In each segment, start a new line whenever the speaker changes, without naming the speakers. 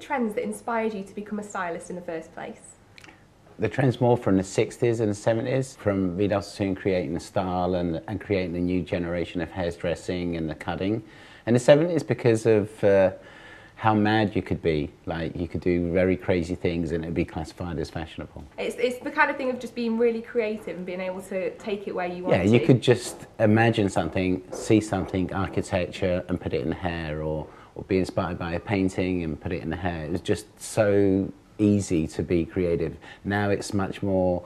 trends that inspired you to become a stylist in the first place?
The trends more from the 60s and the 70s, from Vidal Sassoon creating the style and creating the new generation of hairdressing and the cutting. And the 70s because of how mad you could be. Like, you could do very crazy things and it'd be classified as fashionable.
It's the kind of thing of just being really creative and being able to take it where you want to.
Yeah, you could just imagine something, see something, architecture, and put it in the hair, or be inspired by a painting and put it in the hair. It was just so easy to be creative. Now it's much more,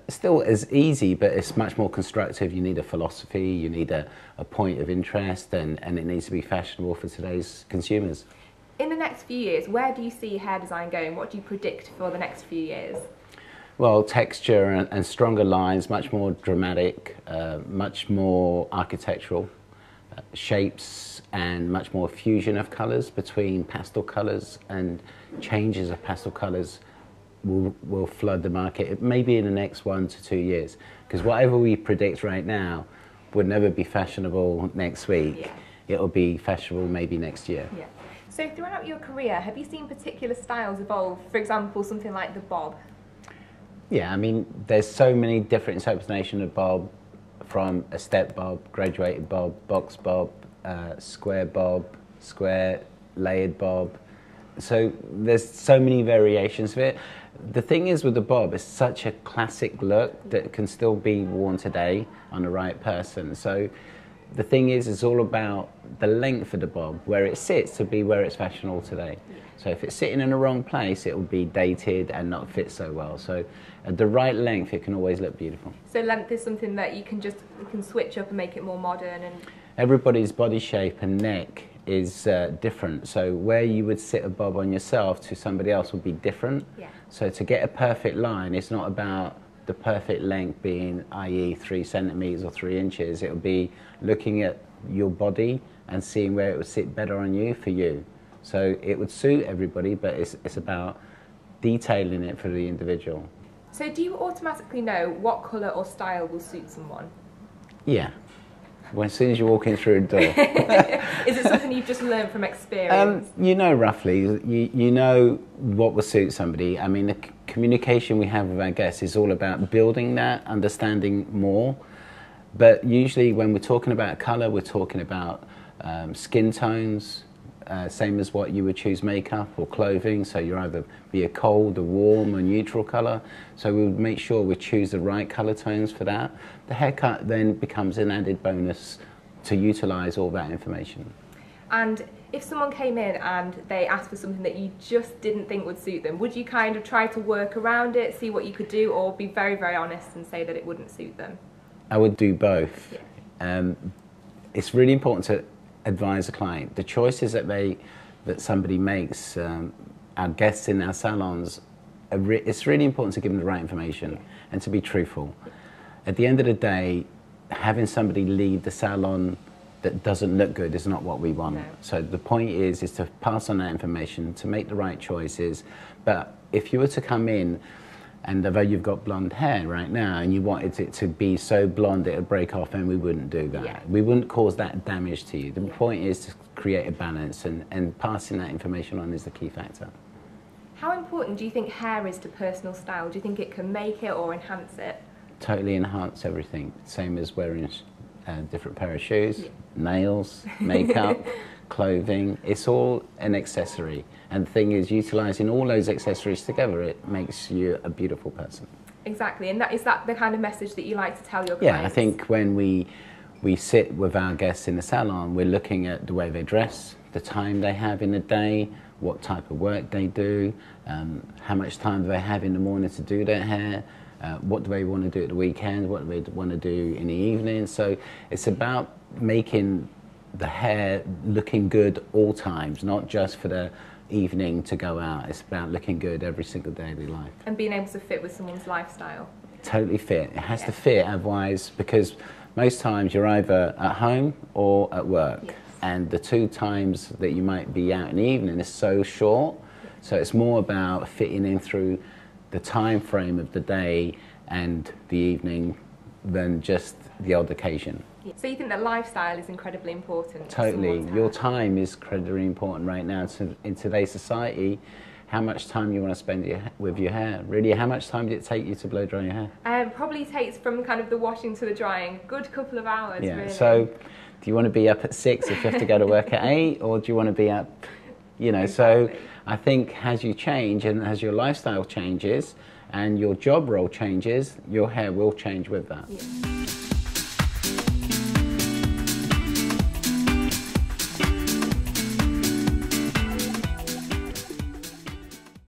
still as easy, but it's much more constructive. You need a philosophy, you need a point of interest, and it needs to be fashionable for today's consumers.
In the next few years, where do you see hair design going? What do you predict for the next few years?
Well, texture and stronger lines, much more dramatic, much more architectural, shapes, and much more fusion of colours between pastel colours, and changes of pastel colours will flood the market, maybe in the next 1 to 2 years. Because whatever we predict right now would never be fashionable next week.
Yeah.
It'll be fashionable maybe next year.
Yeah. So throughout your career, have you seen particular styles evolve? For example, something like the bob?
Yeah, I mean, there's so many different interpretations of bob, from a step bob, graduated bob, box bob, square bob, square layered bob. So there's so many variations of it. The thing is with the bob, it's such a classic look that can still be worn today on the right person. So the thing is, it's all about the length of the bob, where it sits to be where it's fashionable today. So if it's sitting in the wrong place, it will be dated and not fit so well. So at the right length, it can always look beautiful.
So length is something that you can switch up and make it more modern. And
everybody's body shape and neck is different. So where you would sit a bob on yourself to somebody else would be different.
Yeah.
So to get a perfect line, it's not about the perfect length being, i.e. 3 centimeters or 3 inches. It'll be looking at your body and seeing where it would sit better on you for you. So it would suit everybody, but it's about detailing it for the individual.
So do you automatically know what colour or style will suit someone?
Yeah. Well, as soon as you walk in through a door.
Is it something you've just learned from experience?
You know roughly. You know what will suit somebody. I mean, the communication we have with our guests is all about building that understanding more. But usually when we're talking about colour, we're talking about skin tones, same as what you would choose makeup or clothing. So you're either be a cold, a warm, or neutral colour. So we would make sure we choose the right colour tones for that. The haircut then becomes an added bonus to utilise all that information.
And if someone came in and they asked for something that you just didn't think would suit them, would you kind of try to work around it, see what you could do, or be very, very honest and say that it wouldn't suit them?
I would do both.
Yeah.
It's really important to advise a client. The choices that somebody makes, our guests in our salons, it's really important to give them the right information and to be truthful. At the end of the day, having somebody leave the salon that doesn't look good is not what we want. No. So the point is to pass on that information, to make the right choices. But if you were to come in, and although you've got blonde hair right now and you wanted it to be so blonde it would break off, and we wouldn't do that. Yeah. We wouldn't cause that damage to you. The point is to create a balance, and passing that information on is the key factor.
How important do you think hair is to personal style? Do you think it can make it or enhance it?
Totally enhance everything. Same as wearing a different pair of shoes, nails, makeup, clothing. It's all an accessory. And the thing is, utilising all those accessories together, it makes you a beautiful person.
Exactly, and is that the kind of message that you like to tell your clients?
Yeah, I think when we sit with our guests in the salon, we're looking at the way they dress, the time they have in the day, what type of work they do, how much time do they have in the morning to do their hair, what do they want to do at the weekend, what do they want to do in the evening. So it's about making the hair looking good all times, not just for the evening to go out. It's about looking good every single day of their life.
And being able to fit with someone's lifestyle.
Totally fit. It has to fit, otherwise, because most times you're either at home or at work. Yes. And the 2 times that you might be out in the evening is so short. Yes. So it's more about fitting in through the time frame of the day and the evening than just the odd occasion.
Yeah. So you think that lifestyle is incredibly important?
Totally. Your time is incredibly important right now. In today's society, how much time you want to spend with your hair. Really, how much time did it take you to blow dry your hair?
Probably takes from kind of the washing to the drying, a good couple of hours,
yeah.
really.
So do you want to be up at 6 if you have to go to work at 8, or do you want to be up, you know,
exactly.
So I think as you change and as your lifestyle changes and your job role changes, your hair will change with that.
Yeah.